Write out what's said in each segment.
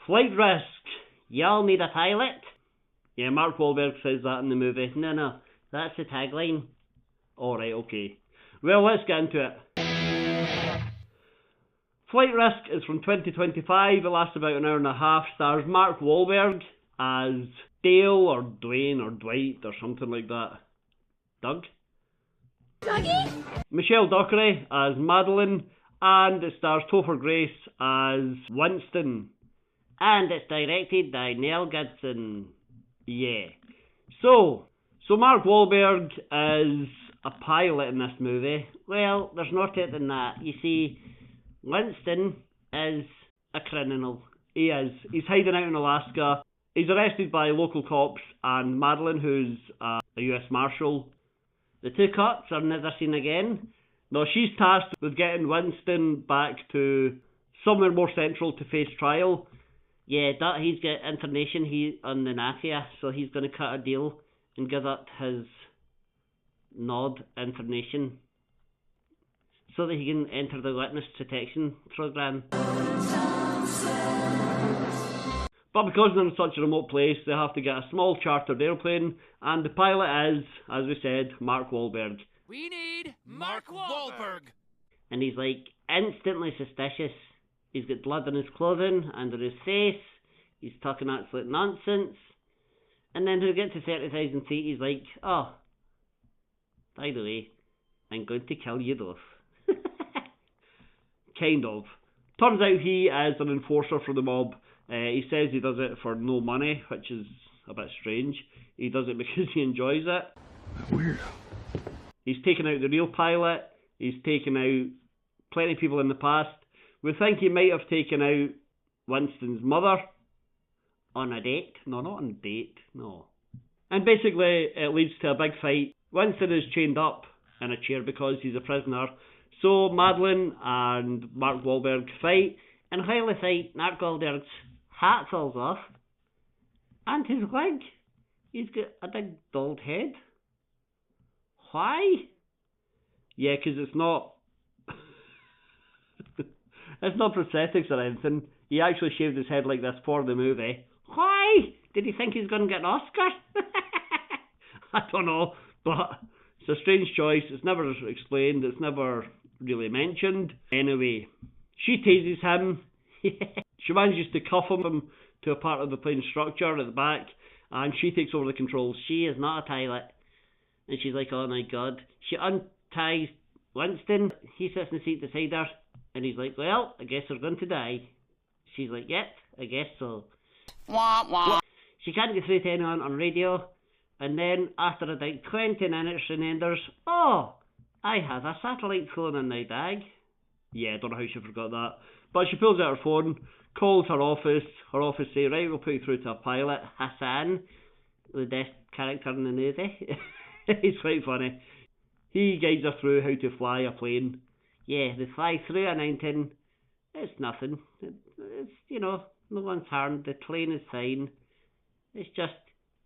Flight risk. Y'all need a pilot? Yeah, Mark Wahlberg says that in the movie. No, that's the tagline. Alright, okay. Well, let's get into it. Flight Risk is from 2025. It lasts about an hour and a half. Stars Mark Wahlberg as Dale or Dwayne or Dwight or something like that. Doug? Dougie? Michelle Dockery as Madeline. And it stars Topher Grace as Winston. And it's directed by Mel Gibson. Yeah. So Mark Wahlberg is a pilot in this movie. Well, there's more to it than that. You see, Winston is a criminal. He is. He's hiding out in Alaska. He's arrested by local cops and Madeline, who's a US Marshal. The two cops are never seen again. No, she's tasked with getting Winston back to somewhere more central to face trial. Yeah, he's got information on the mafia, so he's going to cut a deal and give up his nod information so that he can enter the witness protection program. But because they're in such a remote place, they have to get a small chartered airplane, and the pilot is, as we said, Mark Wahlberg. We need Mark Wahlberg! And he's like instantly suspicious. He's got blood on his clothing, under his face, he's talking absolute nonsense. And then when we get to 30,000 feet, he's like, oh, by the way, I'm going to kill you both. Kind of. Turns out he is an enforcer for the mob. He says he does it for no money, which is a bit strange. He does it because he enjoys it. Weird. He's taken out the real pilot. He's taken out plenty of people in the past. We think he might have taken out Winston's mother on a date. No, not on a date, no. And basically it leads to a big fight. Winston is chained up in a chair because he's a prisoner. So Madeline and Mark Wahlberg fight. And while they fight, Mark Wahlberg's hat falls off. And his wig. He's got a big bald head. Why? Yeah, because it's not... it's not prosthetics or anything. He actually shaved his head like this for the movie. Why? Did he think he's going to get an Oscar? I don't know, but it's a strange choice. It's never explained. It's never really mentioned. Anyway, she tases him. She manages to cuff him to a part of the plane structure at the back, and she takes over the controls. She is not a pilot. And she's like, oh my god. She unties Winston. He sits in the seat beside her, and he's like, well, I guess they're going to die. She's like, yep, I guess so. Wah, wah. She can't get through to anyone on radio, and then after about 20 minutes remembers, oh, I have a satellite phone in my bag. Yeah, I don't know how she forgot that. But she pulls out her phone, calls her office say, right, we'll put you through to a pilot, Hassan, the best character in the movie. He's quite funny. He guides her through how to fly a plane. Yeah, they fly through a mountain. It's nothing. It's, no one's harmed. The plane is fine. It's just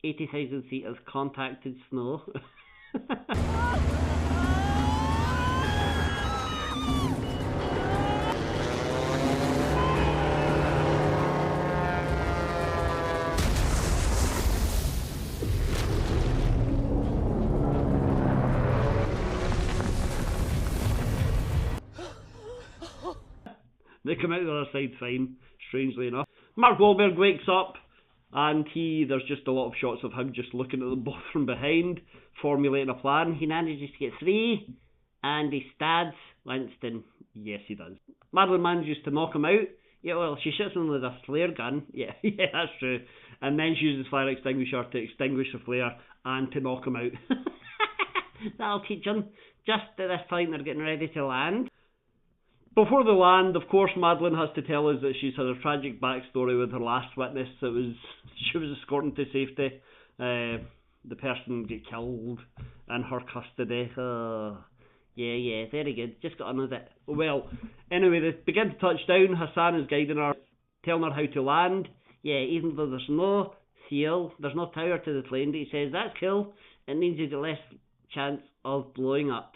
80,000 feet of compacted snow. They come out the other side fine, strangely enough. Mark Wahlberg wakes up, and there's just a lot of shots of him just looking at them both from behind, formulating a plan. He manages to get free, and he stabs Winston. Yes, he does. Madeline manages to knock him out. Yeah, well, she shoots him with a flare gun. Yeah, that's true. And then she uses fire extinguisher to extinguish the flare and to knock him out. That'll teach him. Just at this point, they're getting ready to land. Before they land, of course, Madeline has to tell us that she's had a tragic backstory with her last witness. She was escorting to safety. The person get killed in her custody. Yeah, very good. Just got on with it. Well, anyway, they begin to touch down. Hassan is guiding her, telling her how to land. Yeah, even though there's no fuel, there's no power to the plane, but he says, that's cool. It means you've got less chance of blowing up.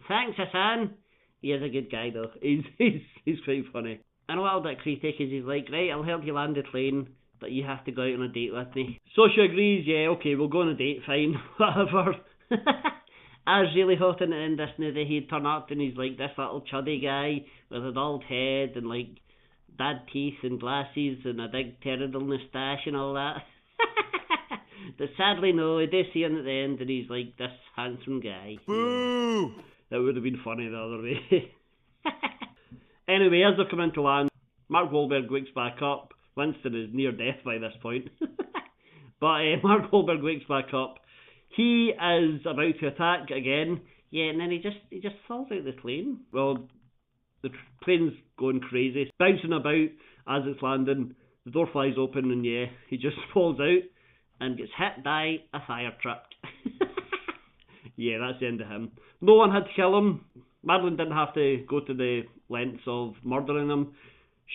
Thanks, Hassan. He is a good guy though. He's quite funny. and a little bit creepy because he's like, right, I'll help you land the plane, but you have to go out on a date with me. So she agrees, yeah, okay, we'll go on a date, fine, whatever. I was really hoping in this movie he'd turn up and he's like this little chuddy guy with a bald head and like bad teeth and glasses and a big terrible moustache and all that. But sadly no, I do see him at the end and he's like this handsome guy. Boo! It would have been funny the other way. Anyway, as they're coming to land, Mark Wahlberg wakes back up. Winston is near death by this point. But Mark Wahlberg wakes back up. He is about to attack again. Yeah, and then he just falls out of the plane. Well, the plane's going crazy, bouncing about as it's landing. The door flies open and yeah, he just falls out and gets hit by a fire truck. Yeah, that's the end of him. No one had to kill him. Madeline didn't have to go to the lengths of murdering him.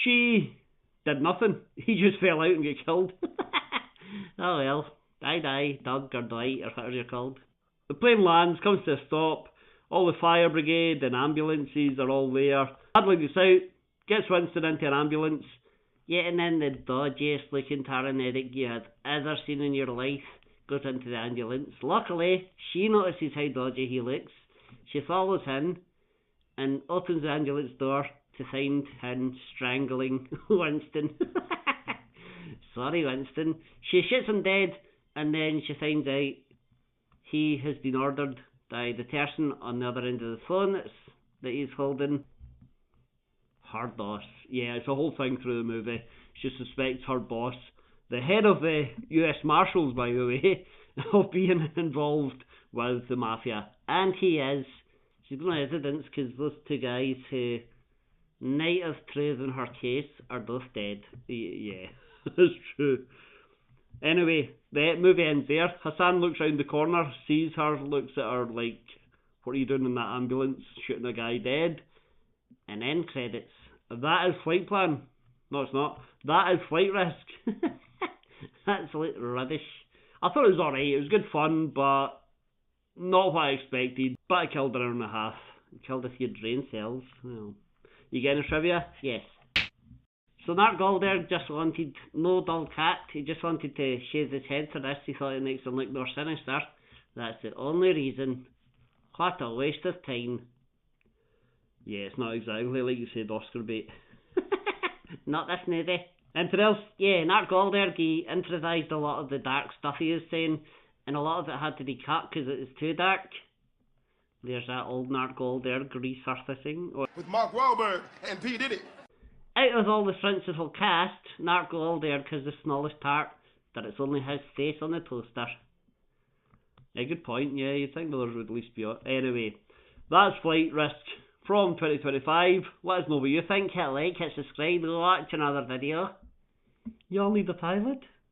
She did nothing. He just fell out and got killed. Oh well. Die, Doug or Dwight or whatever you're called. The plane lands, comes to a stop. All the fire brigade and ambulances are all there. Madeline gets out, gets Winston into an ambulance. Yeah, and then the dodgiest looking paramedic you had ever seen in your life goes into the ambulance. Luckily, she notices how dodgy he looks. She follows him and opens the ambulance door to find him strangling Winston. Sorry, Winston. She shoots him dead, and then she finds out he has been ordered by the person on the other end of the phone that he's holding. Her boss. Yeah, it's a whole thing through the movie. She suspects her boss, the head of the US Marshals, by the way, of being involved with the mafia. And he is. She's got no evidence because those two guys who might have proven her case are both dead. Yeah, that's true. Anyway, the movie ends there. Hassan looks round the corner, sees her, looks at her like, what are you doing in that ambulance? Shooting a guy dead. And end credits. That is flight plan. No, it's not. That is flight risk. That's like rubbish. I thought it was alright. It was good fun, but not what I expected. But I killed an hour and a half. I killed a few brain cells. Well, you getting a trivia? Yes. So Mark Wahlberg just wanted no dull cat. He just wanted to shave his head for this. He thought it makes him look more sinister. That's the only reason. What a waste of time. Yeah, it's not exactly like you said Oscar bait. Not this movie. Anything else? Yeah, Mark Wahlberg, he improvised a lot of the dark stuff he was saying, and a lot of it had to be cut because it was too dark. There's that old Mark Wahlberg resurfacing. With Mark Wahlberg and P. Diddy. Out of all the principal cast, Mark Wahlberg has the smallest part, that it's only his face on the poster. Yeah, good point. Yeah, you'd think others would at least be on. Anyway, that's Flight Risk from 2025. Let us know what you think. Hit like, hit subscribe, watch another video. You all need a pilot?